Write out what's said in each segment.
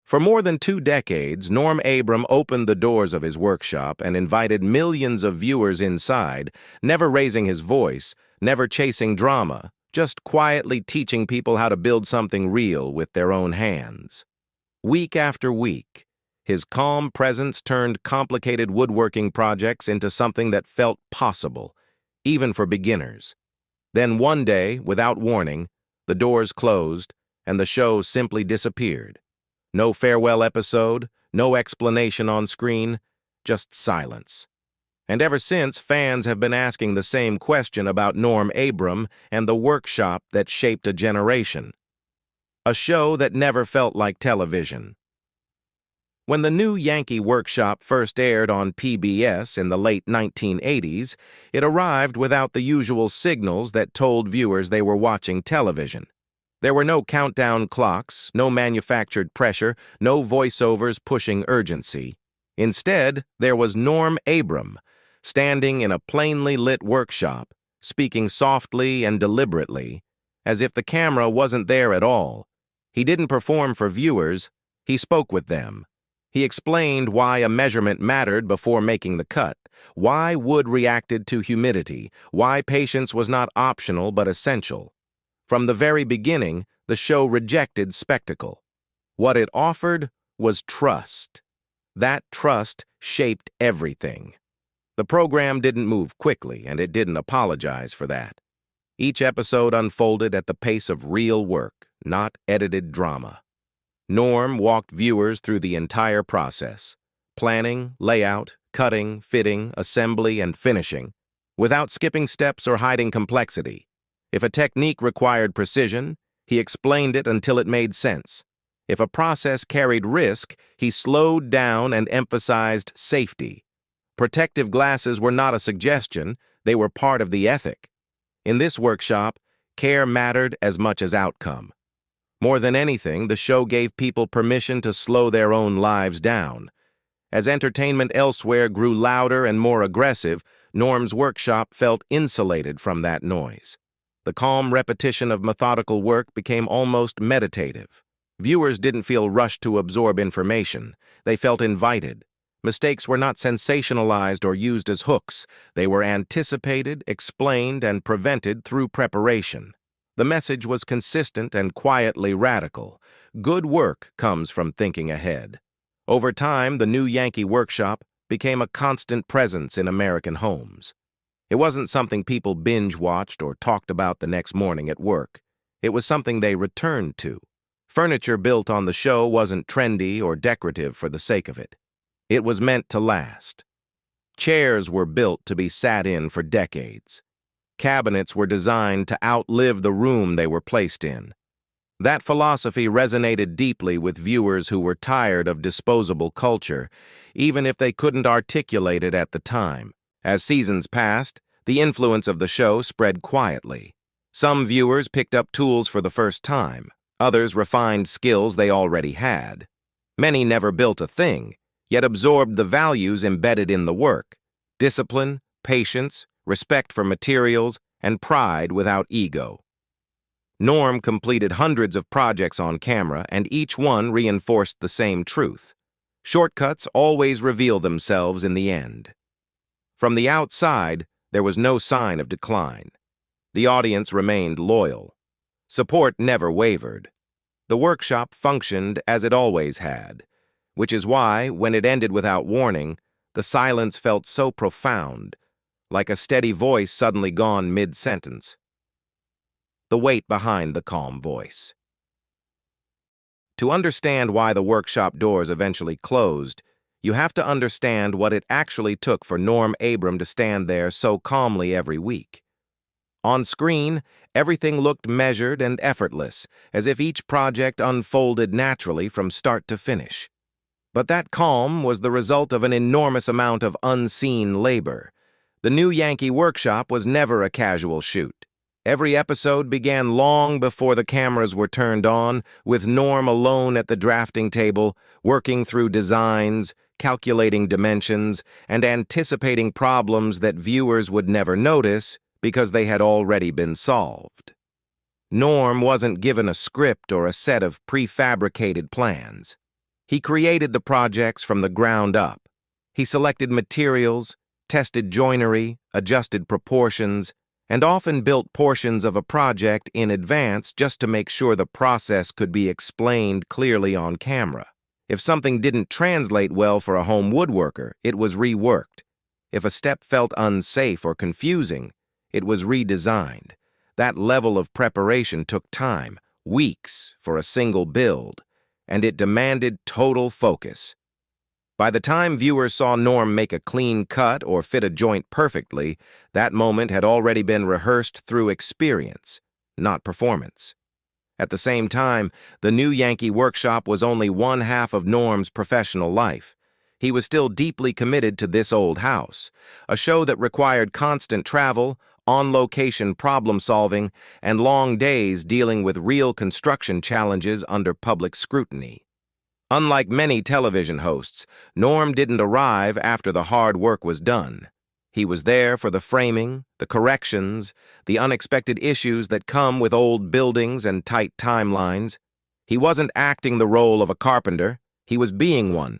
For more than 2 decades, Norm Abram opened the doors of his workshop and invited millions of viewers inside, never raising his voice, never chasing drama, just quietly teaching people how to build something real with their own hands. Week after week, his calm presence turned complicated woodworking projects into something that felt possible, even for beginners. Then one day, without warning, the doors closed and the show simply disappeared. No farewell episode, no explanation on screen, just silence. And ever since, fans have been asking the same question about Norm Abram and the workshop that shaped a generation. A show that never felt like television. When the new Yankee workshop first aired on PBS in the late 1980s, it arrived without the usual signals that told viewers they were watching television. There were no countdown clocks, no manufactured pressure, no voiceovers pushing urgency. Instead, there was Norm Abram, standing in a plainly lit workshop, speaking softly and deliberately, as if the camera wasn't there at all. He didn't perform for viewers, he spoke with them. He explained why a measurement mattered before making the cut, why wood reacted to humidity, why patience was not optional but essential. From the very beginning, the show rejected spectacle. What it offered was trust. That trust shaped everything. The program didn't move quickly, and it didn't apologize for that. Each episode unfolded at the pace of real work, not edited drama. Norm walked viewers through the entire process, planning, layout, cutting, fitting, assembly, and finishing, without skipping steps or hiding complexity. If a technique required precision, he explained it until it made sense. If a process carried risk, he slowed down and emphasized safety. Protective glasses were not a suggestion, they were part of the ethic. In this workshop, care mattered as much as outcome. More than anything, the show gave people permission to slow their own lives down. As entertainment elsewhere grew louder and more aggressive, Norm's workshop felt insulated from that noise. The calm repetition of methodical work became almost meditative. Viewers didn't feel rushed to absorb information. They felt invited. Mistakes were not sensationalized or used as hooks. They were anticipated, explained, and prevented through preparation. The message was consistent and quietly radical. Good work comes from thinking ahead. Over time, the new Yankee workshop became a constant presence in American homes. It wasn't something people binge-watched or talked about the next morning at work. It was something they returned to. Furniture built on the show wasn't trendy or decorative for the sake of it. It was meant to last. Chairs were built to be sat in for decades. Cabinets were designed to outlive the room they were placed in. That philosophy resonated deeply with viewers who were tired of disposable culture, even if they couldn't articulate it at the time. As seasons passed, the influence of the show spread quietly. Some viewers picked up tools for the first time. Others refined skills they already had. Many never built a thing, yet absorbed the values embedded in the work: discipline, patience, respect for materials, and pride without ego. Norm completed hundreds of projects on camera, and each one reinforced the same truth. Shortcuts always reveal themselves in the end. From the outside, there was no sign of decline. The audience remained loyal. Support never wavered. The workshop functioned as it always had, which is why, when it ended without warning, the silence felt so profound, like a steady voice suddenly gone mid-sentence. The weight behind the calm voice. To understand why the workshop doors eventually closed, you have to understand what it actually took for Norm Abram to stand there so calmly every week. On screen, everything looked measured and effortless, as if each project unfolded naturally from start to finish. But that calm was the result of an enormous amount of unseen labor. The new Yankee workshop was never a casual shoot. Every episode began long before the cameras were turned on, with Norm alone at the drafting table, working through designs, calculating dimensions, and anticipating problems that viewers would never notice because they had already been solved. Norm wasn't given a script or a set of prefabricated plans. He created the projects from the ground up. He selected materials, tested joinery, adjusted proportions, and often built portions of a project in advance just to make sure the process could be explained clearly on camera. If something didn't translate well for a home woodworker, it was reworked. If a step felt unsafe or confusing, it was redesigned. That level of preparation took time, weeks for a single build, and it demanded total focus. By the time viewers saw Norm make a clean cut or fit a joint perfectly, that moment had already been rehearsed through experience, not performance. At the same time, the new Yankee workshop was only one half of Norm's professional life. He was still deeply committed to This Old House, a show that required constant travel, on-location problem-solving, and long days dealing with real construction challenges under public scrutiny. Unlike many television hosts, Norm didn't arrive after the hard work was done. He was there for the framing, the corrections, the unexpected issues that come with old buildings and tight timelines. He wasn't acting the role of a carpenter, he was being one.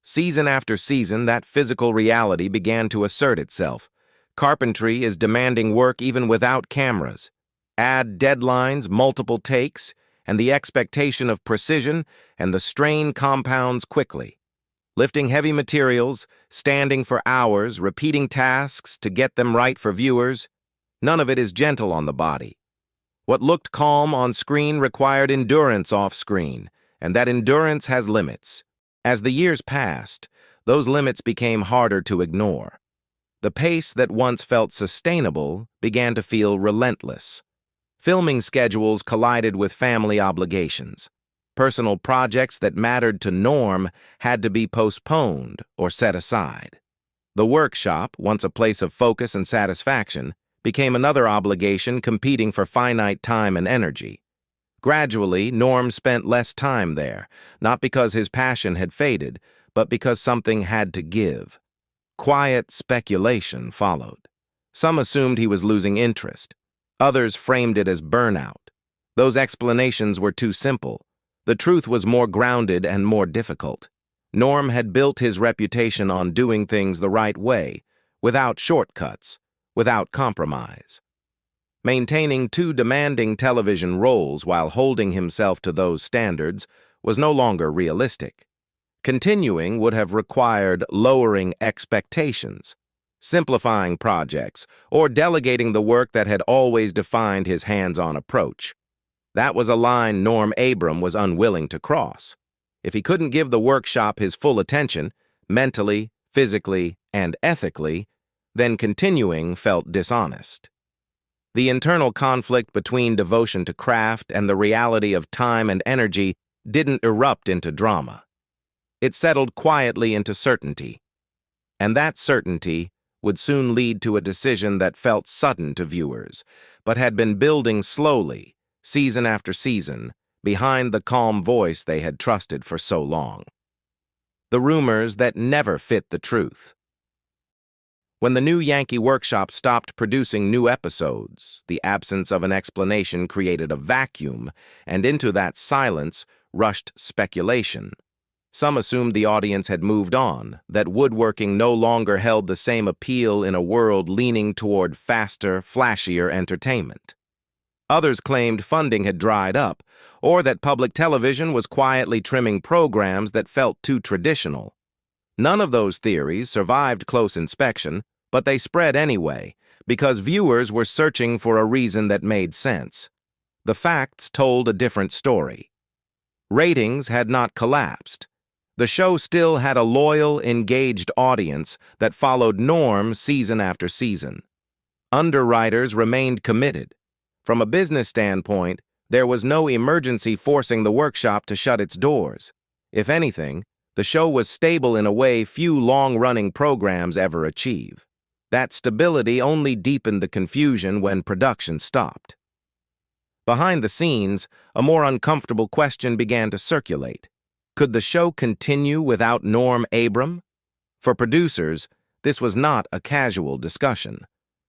Season after season, that physical reality began to assert itself. Carpentry is demanding work even without cameras. Add deadlines, multiple takes, and the expectation of precision, and the strain compounds quickly. Lifting heavy materials, standing for hours, repeating tasks to get them right for viewers, none of it is gentle on the body. What looked calm on screen required endurance off-screen, and that endurance has limits. As the years passed, those limits became harder to ignore. The pace that once felt sustainable began to feel relentless. Filming schedules collided with family obligations. Personal projects that mattered to Norm had to be postponed or set aside. The workshop, once a place of focus and satisfaction, became another obligation competing for finite time and energy. Gradually, Norm spent less time there, not because his passion had faded, but because something had to give. Quiet speculation followed. Some assumed he was losing interest. Others framed it as burnout. Those explanations were too simple. The truth was more grounded and more difficult. Norm had built his reputation on doing things the right way, without shortcuts, without compromise. Maintaining two demanding television roles while holding himself to those standards was no longer realistic. Continuing would have required lowering expectations, simplifying projects, or delegating the work that had always defined his hands-on approach. That was a line Norm Abram was unwilling to cross. If he couldn't give the workshop his full attention, mentally, physically, and ethically, then continuing felt dishonest. The internal conflict between devotion to craft and the reality of time and energy didn't erupt into drama. It settled quietly into certainty. And that certainty would soon lead to a decision that felt sudden to viewers, but had been building slowly, season after season, behind the calm voice they had trusted for so long. The rumors that never fit the truth. When the new Yankee workshop stopped producing new episodes, the absence of an explanation created a vacuum, and into that silence rushed speculation. Some assumed the audience had moved on, that woodworking no longer held the same appeal in a world leaning toward faster, flashier entertainment. Others claimed funding had dried up, or that public television was quietly trimming programs that felt too traditional. None of those theories survived close inspection, but they spread anyway, because viewers were searching for a reason that made sense. The facts told a different story. Ratings had not collapsed. The show still had a loyal, engaged audience that followed Norm season after season. Underwriters remained committed. From a business standpoint, there was no emergency forcing the workshop to shut its doors. If anything, the show was stable in a way few long-running programs ever achieve. That stability only deepened the confusion when production stopped. Behind the scenes, a more uncomfortable question began to circulate. Could the show continue without Norm Abram? For producers, this was not a casual discussion.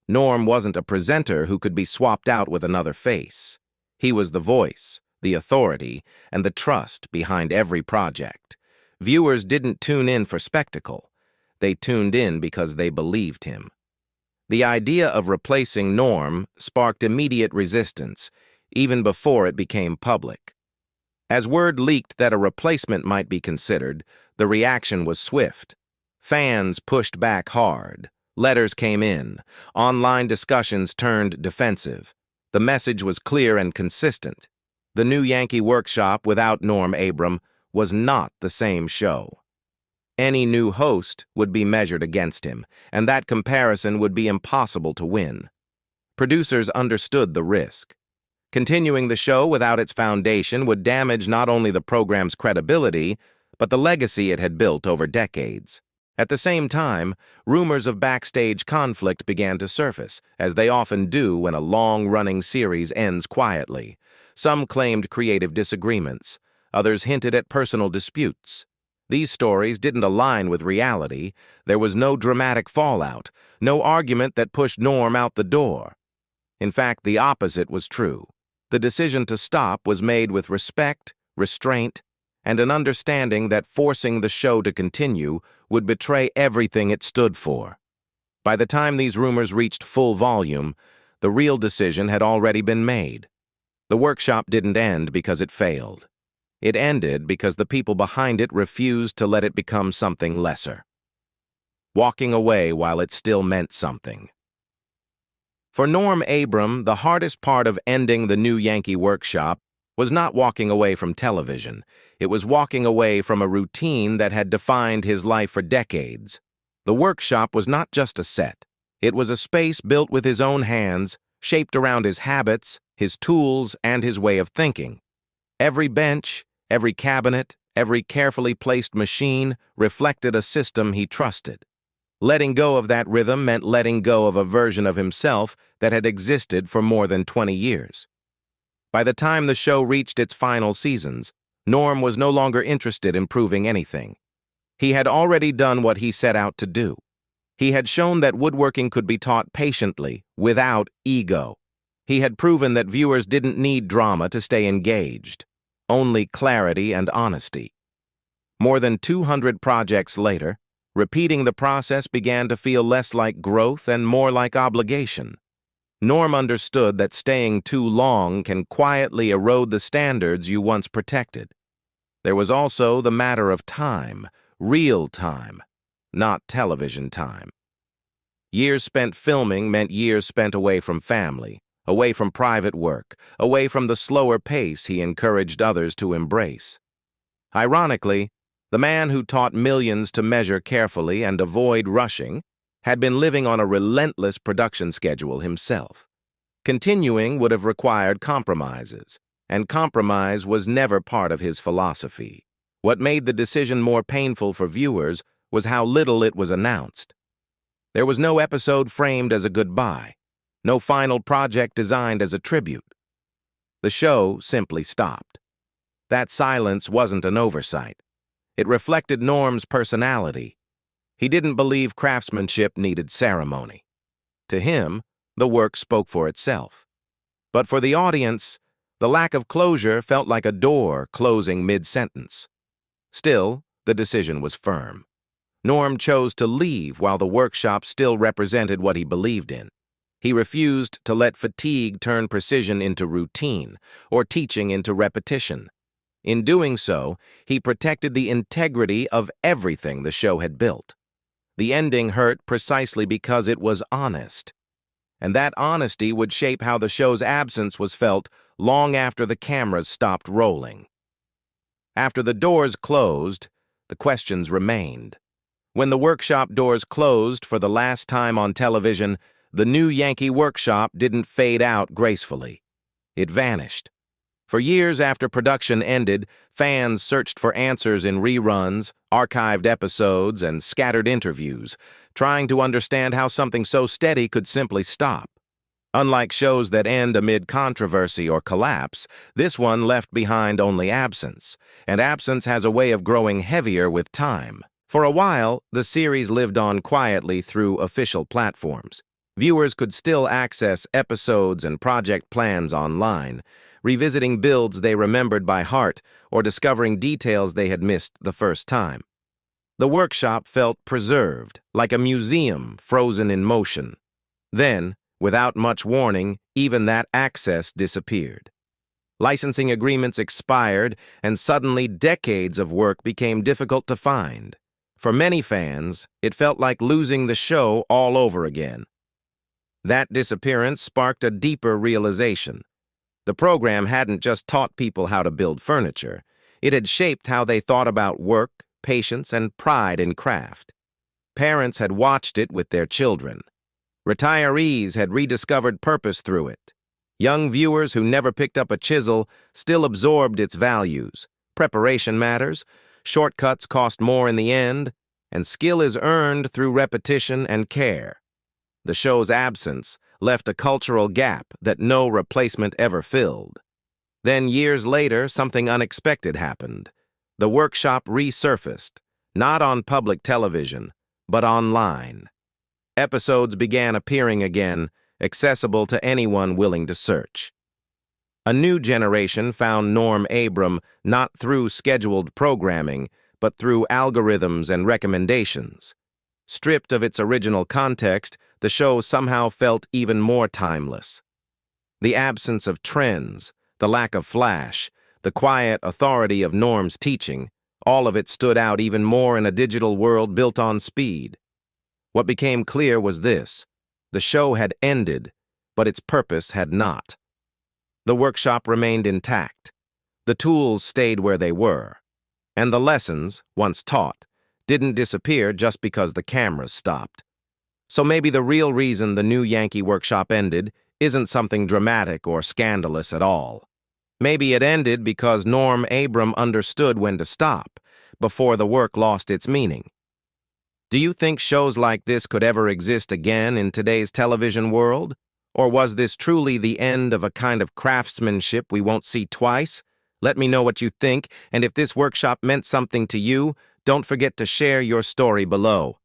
Norm wasn't a presenter who could be swapped out with another face. He was the voice, the authority, and the trust behind every project. Viewers didn't tune in for spectacle. They tuned in because they believed him. The idea of replacing Norm sparked immediate resistance, even before it became public. As word leaked that a replacement might be considered, the reaction was swift. Fans pushed back hard. Letters came in. Online discussions turned defensive. The message was clear and consistent. The new Yankee workshop without Norm Abram was not the same show. Any new host would be measured against him, and that comparison would be impossible to win. Producers understood the risk. Continuing the show without its foundation would damage not only the program's credibility, but the legacy it had built over decades. At the same time, rumors of backstage conflict began to surface, as they often do when a long-running series ends quietly. Some claimed creative disagreements. Others hinted at personal disputes. These stories didn't align with reality. There was no dramatic fallout, no argument that pushed Norm out the door. In fact, the opposite was true. The decision to stop was made with respect, restraint, and an understanding that forcing the show to continue would betray everything it stood for. By the time these rumors reached full volume, the real decision had already been made. The workshop didn't end because it failed. It ended because the people behind it refused to let it become something lesser, walking away while it still meant something. For Norm Abram, the hardest part of ending the new Yankee workshop was not walking away from television. It was walking away from a routine that had defined his life for decades. The workshop was not just a set. It was a space built with his own hands, shaped around his habits, his tools, and his way of thinking. Every bench, every cabinet, every carefully placed machine reflected a system he trusted. Letting go of that rhythm meant letting go of a version of himself that had existed for more than 20 years. By the time the show reached its final seasons, Norm was no longer interested in proving anything. He had already done what he set out to do. He had shown that woodworking could be taught patiently, without ego. He had proven that viewers didn't need drama to stay engaged, only clarity and honesty. More than 200 projects later, repeating the process began to feel less like growth and more like obligation. Norm understood that staying too long can quietly erode the standards you once protected. There was also the matter of time, real time, not television time. Years spent filming meant years spent away from family, away from private work, away from the slower pace he encouraged others to embrace. Ironically, the man who taught millions to measure carefully and avoid rushing had been living on a relentless production schedule himself. Continuing would have required compromises, and compromise was never part of his philosophy. What made the decision more painful for viewers was how little it was announced. There was no episode framed as a goodbye, no final project designed as a tribute. The show simply stopped. That silence wasn't an oversight. It reflected Norm's personality. He didn't believe craftsmanship needed ceremony. To him, the work spoke for itself. But for the audience, the lack of closure felt like a door closing mid-sentence. Still, the decision was firm. Norm chose to leave while the workshop still represented what he believed in. He refused to let fatigue turn precision into routine or teaching into repetition. In doing so, he protected the integrity of everything the show had built. The ending hurt precisely because it was honest. And that honesty would shape how the show's absence was felt long after the cameras stopped rolling. After the doors closed, the questions remained. When the workshop doors closed for the last time on television, the new Yankee workshop didn't fade out gracefully. It vanished. For years after production ended, fans searched for answers in reruns, archived episodes, and scattered interviews, trying to understand how something so steady could simply stop. Unlike shows that end amid controversy or collapse, this one left behind only absence, and absence has a way of growing heavier with time. For a while, the series lived on quietly through official platforms. Viewers could still access episodes and project plans online, revisiting builds they remembered by heart or discovering details they had missed the first time. The workshop felt preserved, like a museum frozen in motion. Then, without much warning, even that access disappeared. Licensing agreements expired, and suddenly decades of work became difficult to find. For many fans, it felt like losing the show all over again. That disappearance sparked a deeper realization. The program hadn't just taught people how to build furniture. It had shaped how they thought about work, patience, and pride in craft. Parents had watched it with their children. Retirees had rediscovered purpose through it. Young viewers who never picked up a chisel still absorbed its values. Preparation matters, shortcuts cost more in the end, and skill is earned through repetition and care. The show's absence left a cultural gap that no replacement ever filled. Then, years later, something unexpected happened. The workshop resurfaced, not on public television, but online. Episodes began appearing again, accessible to anyone willing to search. A new generation found Norm Abram not through scheduled programming, but through algorithms and recommendations. Stripped of its original context, the show somehow felt even more timeless. The absence of trends, the lack of flash, the quiet authority of Norm's teaching, all of it stood out even more in a digital world built on speed. What became clear was this: the show had ended, but its purpose had not. The workshop remained intact. The tools stayed where they were. And the lessons, once taught, didn't disappear just because the cameras stopped. So maybe the real reason the new Yankee workshop ended isn't something dramatic or scandalous at all. Maybe it ended because Norm Abram understood when to stop, before the work lost its meaning. Do you think shows like this could ever exist again in today's television world? Or was this truly the end of a kind of craftsmanship we won't see twice? Let me know what you think, and if this workshop meant something to you, don't forget to share your story below.